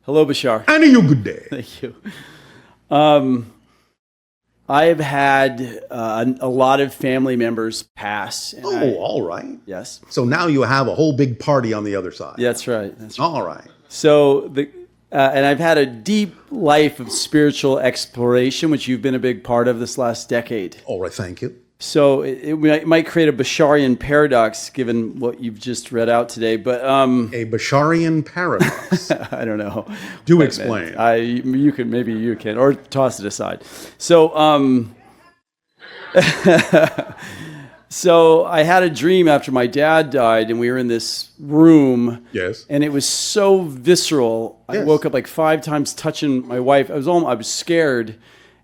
Hello, Bashar. And a you good day. Thank you. I've had a lot of family members pass. All right. Yes. So now you have a whole big party on the other side. That's right. That's right. All right. So and I've had a deep life of spiritual exploration, which you've been a big part of this last decade. All right. Thank you. So it might create a Basharian paradox, given what you've just read out today. But a Basharian paradox. I don't know. Do explain. You can, or toss it aside. So so I had a dream after my dad died, and we were in this room. Yes. And it was so visceral. Yes. I woke up like 5 times touching my wife. I was scared.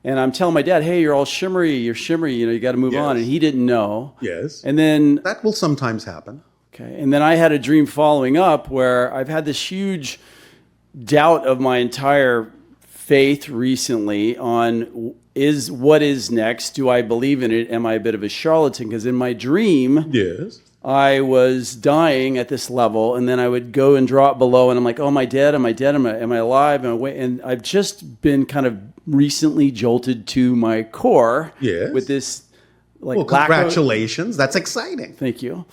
And I'm telling my dad, hey, you're all shimmery. You're shimmery. You got to move on. And he didn't know. Yes. And then that will sometimes happen. Okay. And then I had a dream following up where I've had this huge doubt of my entire faith recently on what is next? Do I believe in it? Am I a bit of a charlatan? Because in my dream, yes, I was dying at this level, and then I would go and drop below, and I'm like, oh, am I dead? Am I dead? Am I alive? And I've just been kind of recently jolted to my core with this congratulations. That's exciting. Thank you.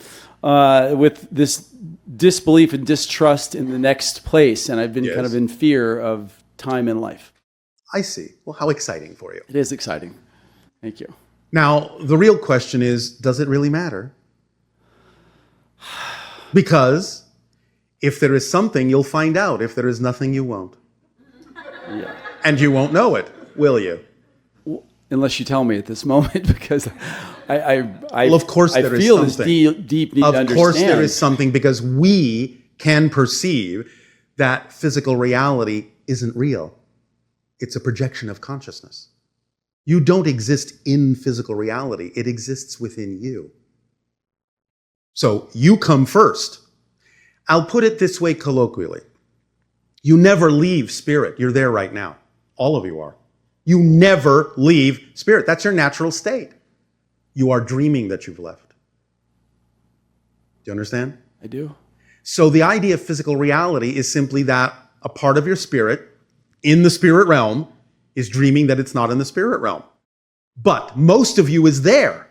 With this disbelief and distrust in the next place, and I've been kind of in fear of time in life. I see. Well, how exciting for you. It is exciting. Thank you. Now, the real question is, does it really matter? Because if there is something, you'll find out. If there is nothing, you won't. Yeah. And you won't know it, will you? Unless you tell me at this moment, because well, of course there is feel something. This deep need to understand. Of course there is something, because we can perceive that physical reality isn't real. It's a projection of consciousness. You don't exist in physical reality. It exists within you. So you come first. I'll put it this way colloquially. You never leave spirit. You're there right now. All of you are. You never leave spirit. That's your natural state. You are dreaming that you've left. Do you understand? I do. So the idea of physical reality is simply that a part of your spirit in the spirit realm is dreaming that it's not in the spirit realm. But most of you is there.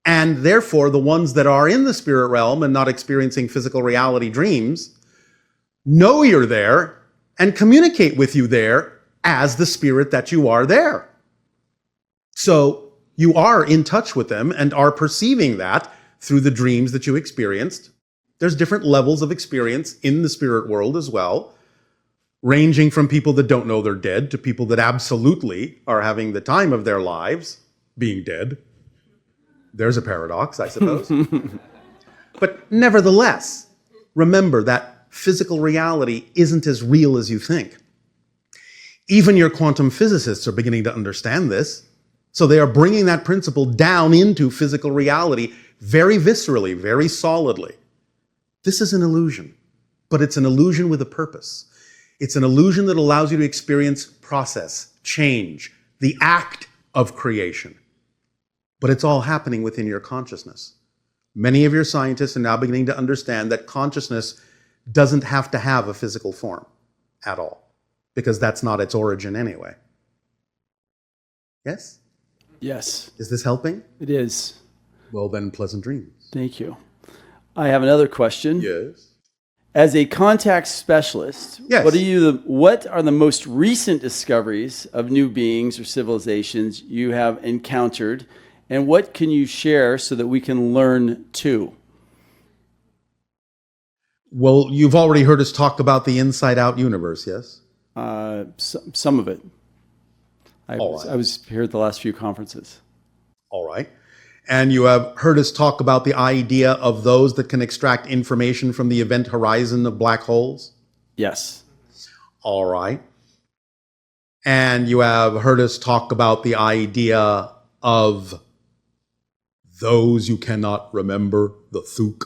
And therefore, the ones that are in the spirit realm and not experiencing physical reality dreams know you're there and communicate with you there as the spirit that you are there. So you are in touch with them and are perceiving that through the dreams that you experienced. There's different levels of experience in the spirit world as well, ranging from people that don't know they're dead to people that absolutely are having the time of their lives being dead. There's a paradox, I suppose. But nevertheless, remember that physical reality isn't as real as you think. Even your quantum physicists are beginning to understand this. So they are bringing that principle down into physical reality very viscerally, very solidly. This is an illusion, but it's an illusion with a purpose. It's an illusion that allows you to experience process, change, the act of creation. But it's all happening within your consciousness. Many of your scientists are now beginning to understand that consciousness doesn't have to have a physical form at all, because that's not its origin anyway. Yes? Yes. Is this helping? It is. Well, then, pleasant dreams. Thank you. I have another question. Yes. As a contact specialist, yes. What are the most recent discoveries of new beings or civilizations you have encountered, and what can you share so that we can learn too? Well, you've already heard us talk about the inside-out universe, yes? Some of it. I was here at the last few conferences. All right. And you have heard us talk about the idea of those that can extract information from the event horizon of black holes? Yes. All right. And you have heard us talk about the idea of those you cannot remember, the Thuk?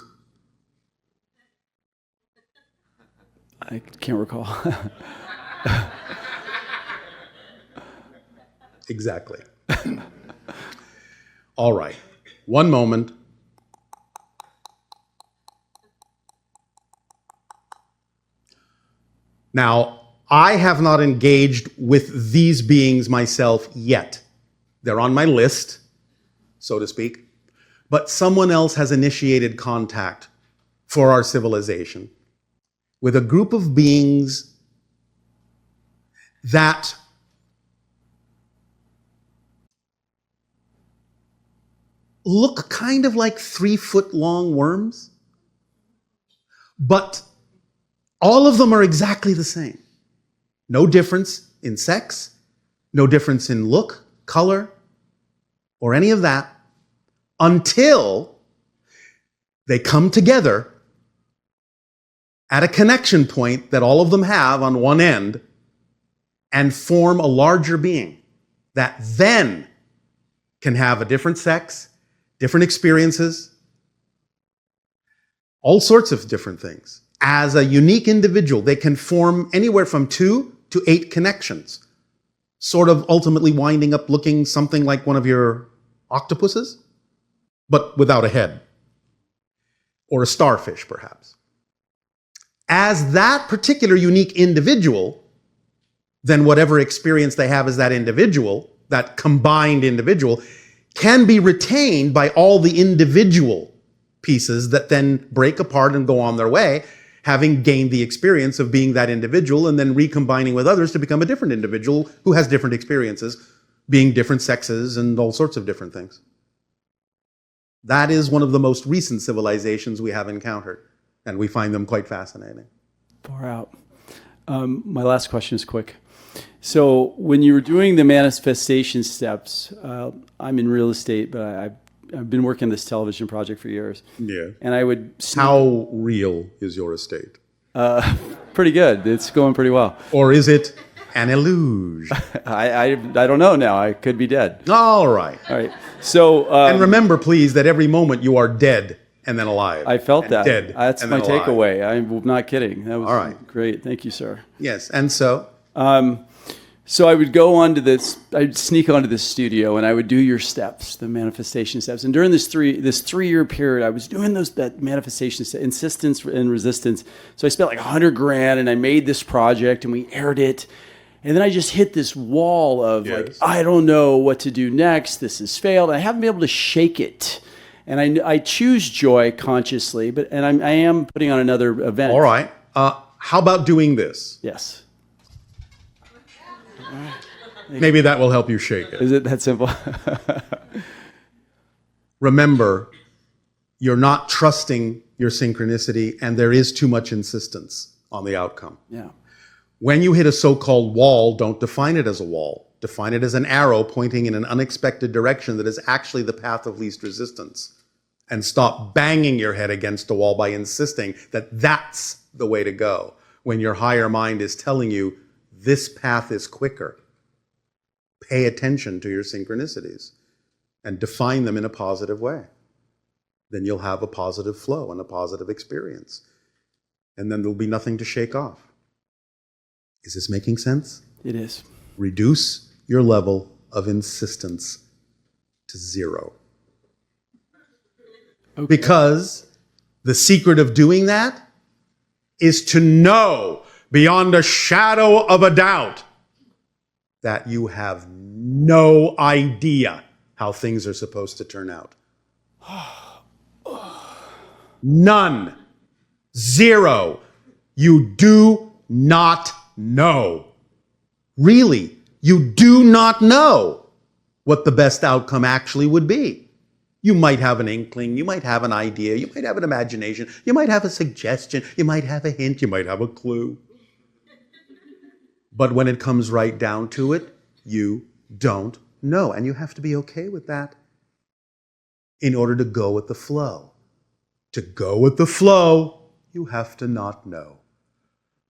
I can't recall. Exactly. All right. One moment. Now, I have not engaged with these beings myself yet. They're on my list, so to speak. But someone else has initiated contact for our civilization with a group of beings that look kind of like 3-foot-long worms, but all of them are exactly the same. No difference in sex, no difference in look, color, or any of that, until they come together at a connection point that all of them have on one end and form a larger being that then can have a different sex, different experiences, all sorts of different things. As a unique individual, they can form anywhere from 2 to 8 connections, sort of ultimately winding up looking something like one of your octopuses, but without a head, or a starfish, perhaps. As that particular unique individual, then whatever experience they have as that individual, that combined individual, can be retained by all the individual pieces that then break apart and go on their way, having gained the experience of being that individual and then recombining with others to become a different individual who has different experiences, being different sexes and all sorts of different things. That is one of the most recent civilizations we have encountered, and we find them quite fascinating. Far out. My last question is quick. So when you were doing the manifestation steps, I'm in real estate, but I've been working on this television project for years. Yeah. And I would... How real is your estate? Pretty good. It's going pretty well. Or is it an illusion? I don't know now. I could be dead. All right. All right. So... and remember, please, that every moment you are dead and then alive. I felt that. Dead. That's my takeaway. I'm not kidding. That was all right. Great. Thank you, sir. Yes. And so? So I would go onto this, I'd sneak onto this studio and I would do your steps, the manifestation steps. And during this 3-year period, I was doing that manifestation step, insistence and resistance. So I spent like $100,000 and I made this project and we aired it. And then I just hit this wall of like, I don't know what to do next. This has failed. I haven't been able to shake it. And I choose joy consciously, and I am putting on another event. All right. How about doing this? Yes. Maybe that will help you shake it. Is it that simple? Remember, you're not trusting your synchronicity, and there is too much insistence on the outcome. Yeah. When you hit a so-called wall, don't define it as a wall. Define it as an arrow pointing in an unexpected direction that is actually the path of least resistance. And stop banging your head against the wall by insisting that that's the way to go, when your higher mind is telling you this path is quicker. Pay attention to your synchronicities and define them in a positive way. Then you'll have a positive flow and a positive experience. And then there'll be nothing to shake off. Is this making sense? It is. Reduce your level of insistence to 0. Okay. Because the secret of doing that is to know beyond a shadow of a doubt that you have no idea how things are supposed to turn out. None. 0. You do not know. Really, you do not know what the best outcome actually would be. You might have an inkling, you might have an idea, you might have an imagination, you might have a suggestion, you might have a hint, you might have a clue. But when it comes right down to it, you don't know. And you have to be okay with that in order to go with the flow. To go with the flow, you have to not know.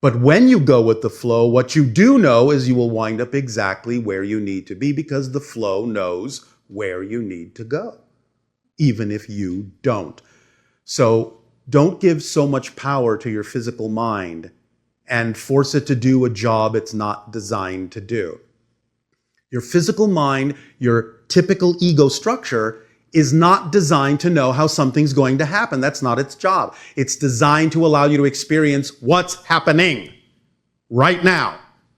But when you go with the flow, what you do know is you will wind up exactly where you need to be, because the flow knows where you need to go, even if you don't. So don't give so much power to your physical mind and force it to do a job it's not designed to do. Your physical mind, your typical ego structure, is not designed to know how something's going to happen. That's not its job. It's designed to allow you to experience what's happening right now.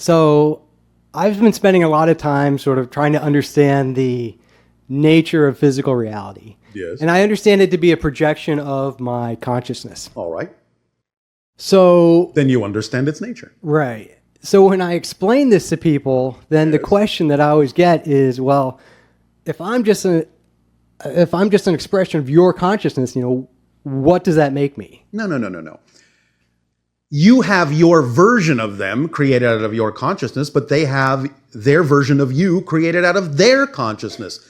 So I've been spending a lot of time sort of trying to understand the nature of physical reality. Yes. And I understand it to be a projection of my consciousness. All right. So, Then you understand its nature. right. So when I explain this to people, then the question that I always get is, well, if I'm just an expression of your consciousness, what does that make me? No. You have your version of them created out of your consciousness, but they have their version of you created out of their consciousness.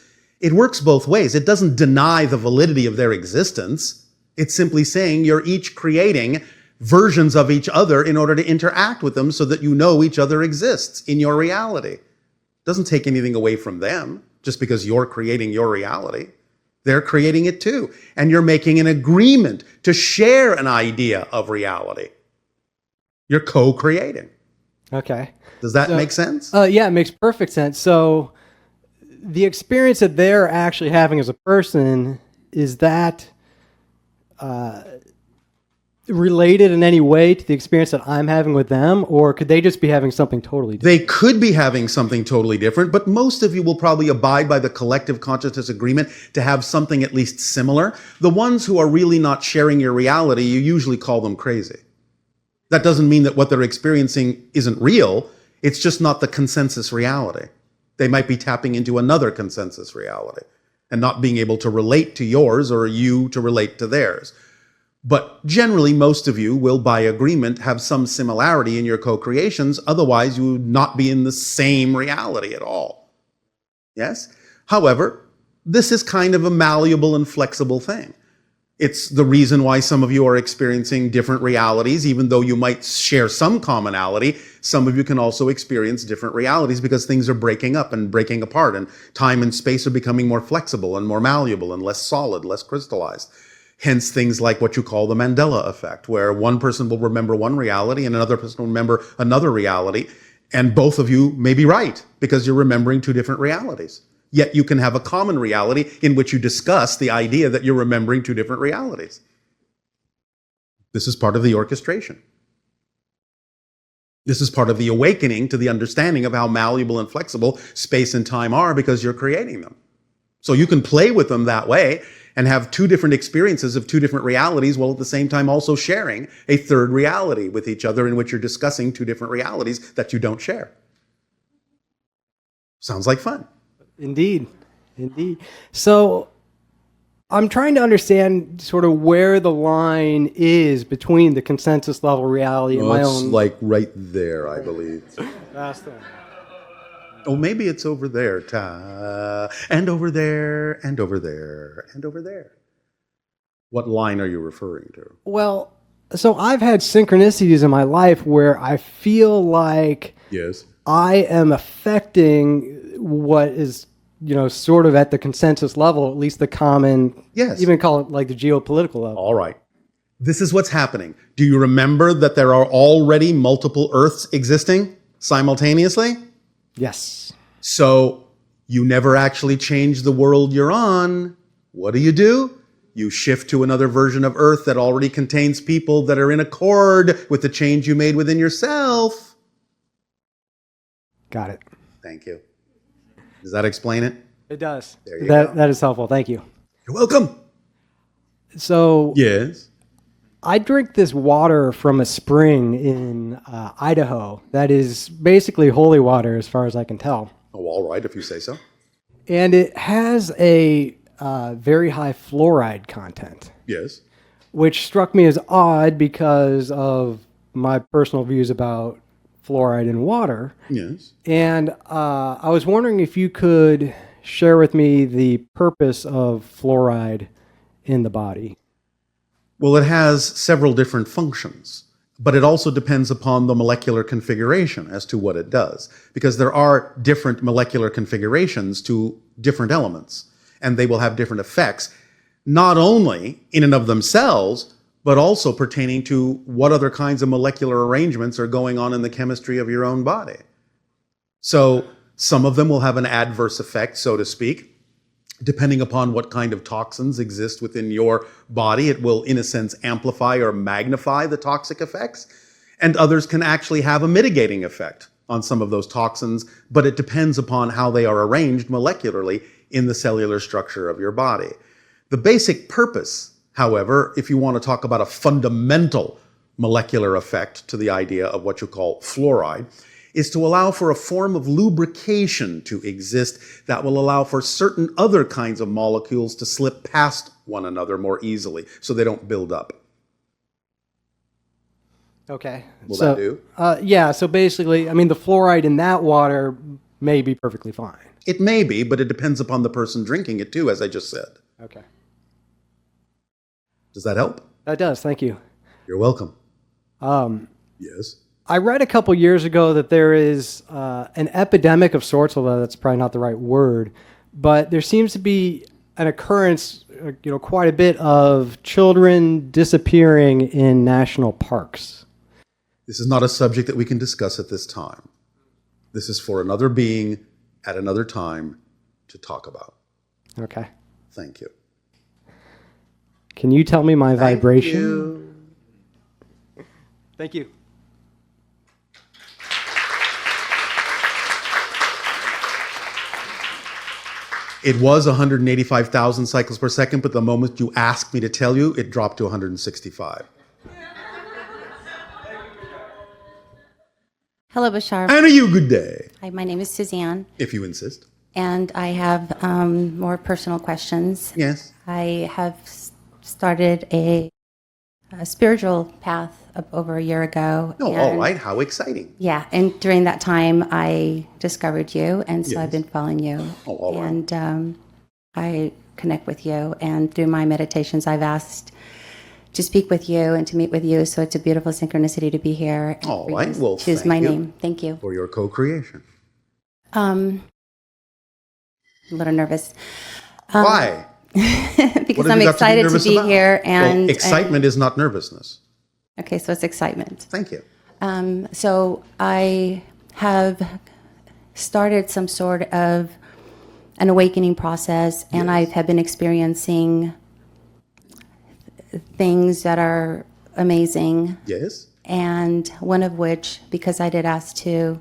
It works both ways. It doesn't deny the validity of their existence. It's simply saying you're each creating versions of each other in order to interact with them so that you know each other exists in your reality. It doesn't take anything away from them just because you're creating your reality. They're creating it too. And you're making an agreement to share an idea of reality. You're co-creating. Okay. Does that make sense? Yeah, it makes perfect sense. So the experience that they're actually having as a person, is that related in any way to the experience that I'm having with them, or could they just be having something totally different? They could be having something totally different, but most of you will probably abide by the collective consciousness agreement to have something at least similar. The ones who are really not sharing your reality, you usually call them crazy. That doesn't mean that what they're experiencing isn't real. It's just not the consensus reality. They might be tapping into another consensus reality and not being able to relate to yours or you to relate to theirs. But generally, most of you will, by agreement, have some similarity in your co-creations. Otherwise, you would not be in the same reality at all. Yes? However, this is kind of a malleable and flexible thing. It's the reason why some of you are experiencing different realities. Even though you might share some commonality, some of you can also experience different realities because things are breaking up and breaking apart, and time and space are becoming more flexible and more malleable and less solid, less crystallized. Hence things like what you call the Mandela effect, where one person will remember one reality and another person will remember another reality, and both of you may be right because you're remembering two different realities. Yet you can have a common reality in which you discuss the idea that you're remembering two different realities. This is part of the orchestration. This is part of the awakening to the understanding of how malleable and flexible space and time are because you're creating them. So you can play with them that way and have two different experiences of two different realities while at the same time also sharing a third reality with each other in which you're discussing two different realities that you don't share. Sounds like fun. Indeed. So I'm trying to understand sort of where the line is between the consensus level reality and my own. It's like right there, I believe. That's the one. Oh, maybe it's over there. And over there, and over there, and over there. What line are you referring to? Well, so I've had synchronicities in my life where I feel like Yes. I am affecting what is, sort of at the consensus level, at least the common, Yes. even call it like the geopolitical level. All right. This is what's happening. Do you remember that there are already multiple Earths existing simultaneously? Yes. So you never actually change the world you're on. What do? You shift to another version of Earth that already contains people that are in accord with the change you made within yourself. Got it. Thank you. Does that explain it? It does. There you go. That is helpful. Thank you. You're welcome. So Yes. I drink this water from a spring in Idaho that is basically holy water as far as I can tell. Oh, all right, if you say so. And it has a very high fluoride content, Yes. which struck me as odd because of my personal views about fluoride in water. Yes. And I was wondering if you could share with me the purpose of fluoride in the body. Well, it has several different functions, but it also depends upon the molecular configuration as to what it does, because there are different molecular configurations to different elements, and they will have different effects, not only in and of themselves, but also pertaining to what other kinds of molecular arrangements are going on in the chemistry of your own body. So some of them will have an adverse effect, so to speak. Depending upon what kind of toxins exist within your body, it will, in a sense, amplify or magnify the toxic effects. And others can actually have a mitigating effect on some of those toxins, but it depends upon how they are arranged molecularly in the cellular structure of your body. The basic purpose, however, if you want to talk about a fundamental molecular effect to the idea of what you call fluoride, is to allow for a form of lubrication to exist that will allow for certain other kinds of molecules to slip past one another more easily so they don't build up. Okay. Will that do? Yeah, so basically, I mean, the fluoride in that water may be perfectly fine. It may be, but it depends upon the person drinking it too, as I just said. Okay. Does that help? That does, thank you. You're welcome. Yes. I read a couple years ago that there is an epidemic of sorts, although that's probably not the right word, but there seems to be an occurrence, quite a bit of children disappearing in national parks. This is not a subject that we can discuss at this time. This is for another being at another time to talk about. Okay. Thank you. Can you tell me my vibration? Thank you. Thank you. It was 185,000 cycles per second, but the moment you asked me to tell you, it dropped to 165. Hello, Bashar. And a you good day, Hi, my name is Suzanne, if you insist. and I have more personal questions. Yes. I have started a spiritual path over a year ago. No, and- all right. How exciting. Yeah, and during that time, I discovered you, and so I've Yes. been following you. Oh, all right. And I connect with you, and through my meditations, I've asked to speak with you and to meet with you. So it's a beautiful synchronicity to be here. and All for you right, to well, choose thank my you. name. Thank you. For your co-creation. I'm a little nervous. Why? Because What have I'm you got to be excited to nervous be about? here. And Well, excitement is not nervousness. Okay, so it's excitement. Thank you. So I have started some sort of an awakening process, and Yes. I have been experiencing things that are amazing. Yes. And one of which, because I did ask to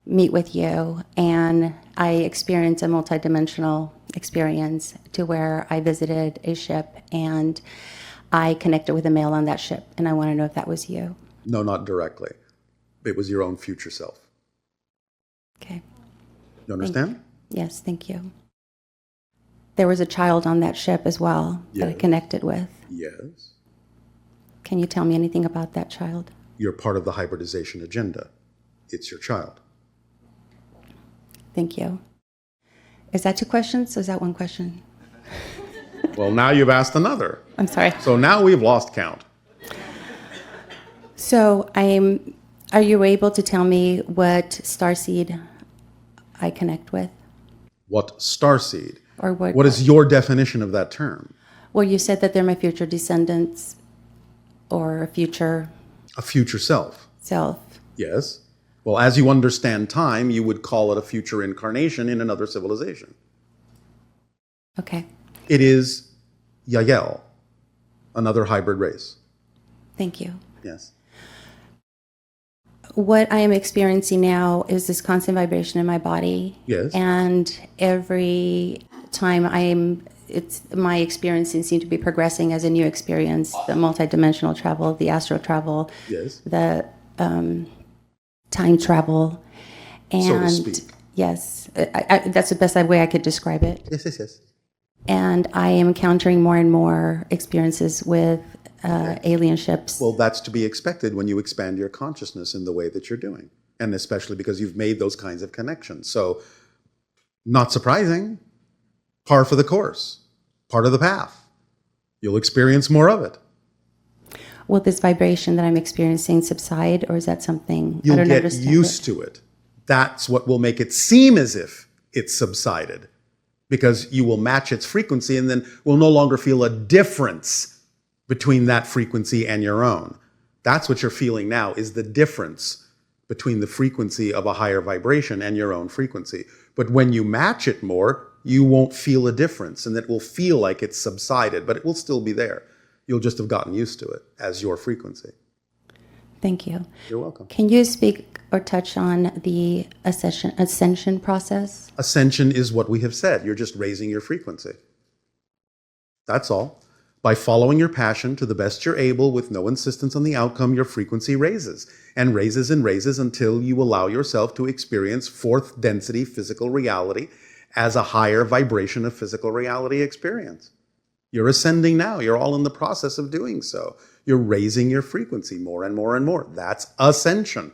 meet with you, and I experienced a multidimensional experience to where I visited a ship and I connected with a male on that ship, and I want to know if that was you. No, not directly. It was your own future self. Okay. You understand? Yes, thank you. There was a child on that ship as well that I Yes. connected with. Yes. Can you tell me anything about that child? You're part of the hybridization agenda. It's your child. Thank you. Is that two questions or is that one question? Well, now you've asked another. I'm sorry. So now we've lost count. So are you able to tell me what starseed I connect with? What starseed? Or What is your definition of that term? Well, you said that they're my future descendants or a future A future self. self. Yes. Well, as you understand time, you would call it a future incarnation in another civilization. Okay. It is Yael, another hybrid race. Thank you. Yes. What I am experiencing now is this constant vibration in my body. Yes. And every time my experiencing seems to be progressing as a new experience, the multidimensional travel, the astral travel, Yes. the time travel. And So to speak. yes, that's the best way I could describe it. Yes, yes, yes. And I am encountering more and more experiences with alien ships. Well, that's to be expected when you expand your consciousness in the way that you're doing, and especially because you've made those kinds of connections. So, not surprising, par for the course, part of the path. You'll experience more of it. Will this vibration that I'm experiencing subside, or is that something I You'll don't get understand? used to it. That's what will make it seem as if it's subsided, because you will match its frequency and then will no longer feel a difference between that frequency and your own. That's what you're feeling now, is the difference between the frequency of a higher vibration and your own frequency. But when you match it more, you won't feel a difference, and it will feel like it's subsided, but it will still be there. You'll just have gotten used to it as your frequency. Thank you. You're welcome. Can you speak or touch on the ascension process? Ascension is what we have said. You're just raising your frequency. That's all. By following your passion to the best you're able with no insistence on the outcome, your frequency raises and raises and raises until you allow yourself to experience fourth density physical reality as a higher vibration of physical reality experience. You're ascending now. You're all in the process of doing so. You're raising your frequency more and more and more. That's ascension.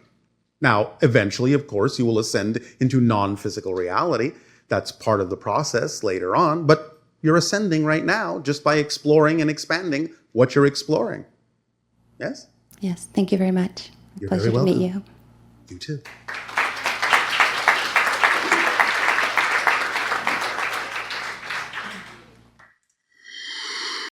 Now, eventually, of course, you will ascend into non-physical reality. That's part of the process later on, but you're ascending right now just by exploring and expanding what you're exploring. Yes? Yes, thank you very much. You're Pleasure very to meet welcome. you. You too.